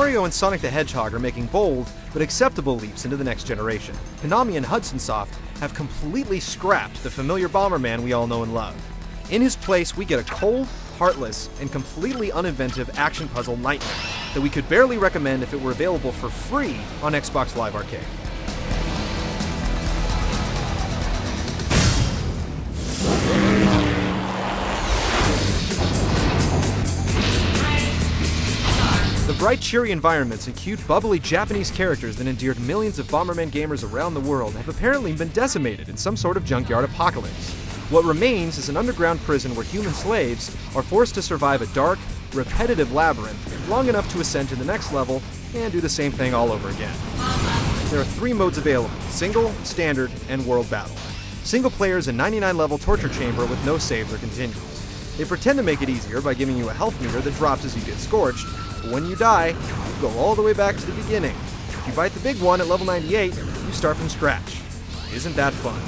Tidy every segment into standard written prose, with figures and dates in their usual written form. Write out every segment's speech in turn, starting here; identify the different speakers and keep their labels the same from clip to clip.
Speaker 1: Mario and Sonic the Hedgehog are making bold but acceptable leaps into the next generation, Konami and Hudson Soft have completely scrapped the familiar Bomberman we all know and love. In his place, we get a cold, heartless, and completely uninventive action puzzle nightmare that we could barely recommend if it were available for free on Xbox Live Arcade. The bright, cheery environments and cute, bubbly Japanese characters that endeared millions of Bomberman gamers around the world have apparently been decimated in some sort of junkyard apocalypse. What remains is an underground prison where human slaves are forced to survive a dark, repetitive labyrinth long enough to ascend to the next level and do the same thing all over again. There are 3 modes available: Single, Standard, and World Battle. Single player is a 99-level torture chamber with no saves or continues. They pretend to make it easier by giving you a health meter that drops as you get scorched, but when you die, you go all the way back to the beginning. If you fight the big one at level 98, you start from scratch. Isn't that fun?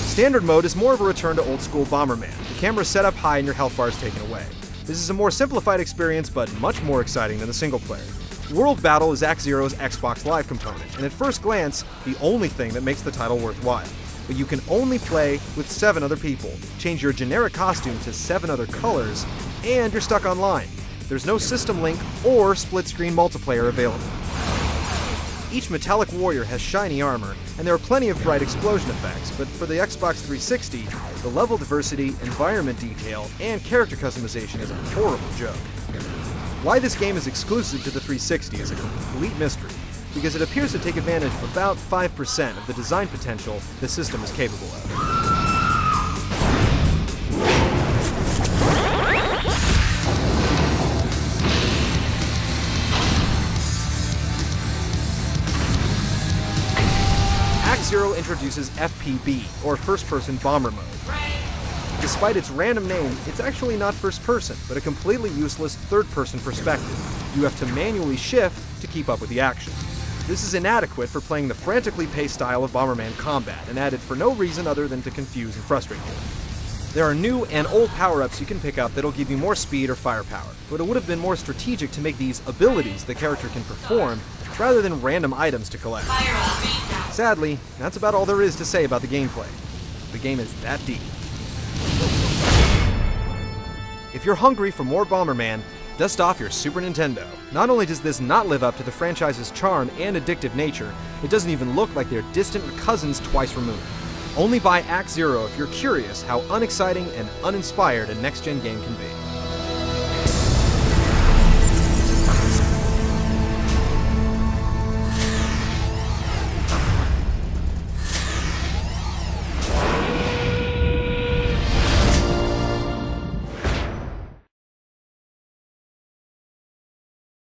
Speaker 1: Standard mode is more of a return to old-school Bomberman. The camera is set up high and your health bar is taken away. This is a more simplified experience, but much more exciting than the single player. World Battle is Act Zero's Xbox Live component, and at first glance, the only thing that makes the title worthwhile. But you can only play with 7 other people, change your generic costume to 7 other colors, and you're stuck online. There's no system link or split-screen multiplayer available. Each metallic warrior has shiny armor, and there are plenty of bright explosion effects, but for the Xbox 360, the level diversity, environment detail, and character customization is a horrible joke. Why this game is exclusive to the 360 is a complete mystery, because it appears to take advantage of about 5% of the design potential the system is capable of. Act Zero introduces FPB, or First-Person Bomber Mode. Despite its random name, it's actually not first-person, but a completely useless third-person perspective. You have to manually shift to keep up with the action. This is inadequate for playing the frantically paced style of Bomberman combat, and added for no reason other than to confuse and frustrate you. There are new and old power-ups you can pick up that'll give you more speed or firepower, but it would have been more strategic to make these abilities the character can perform, rather than random items to collect. Sadly, that's about all there is to say about the gameplay. The game is that deep. If you're hungry for more Bomberman, dust off your Super Nintendo. Not only does this not live up to the franchise's charm and addictive nature, it doesn't even look like they're distant cousins twice removed. Only buy Act Zero if you're curious how unexciting and uninspired a next-gen game can be.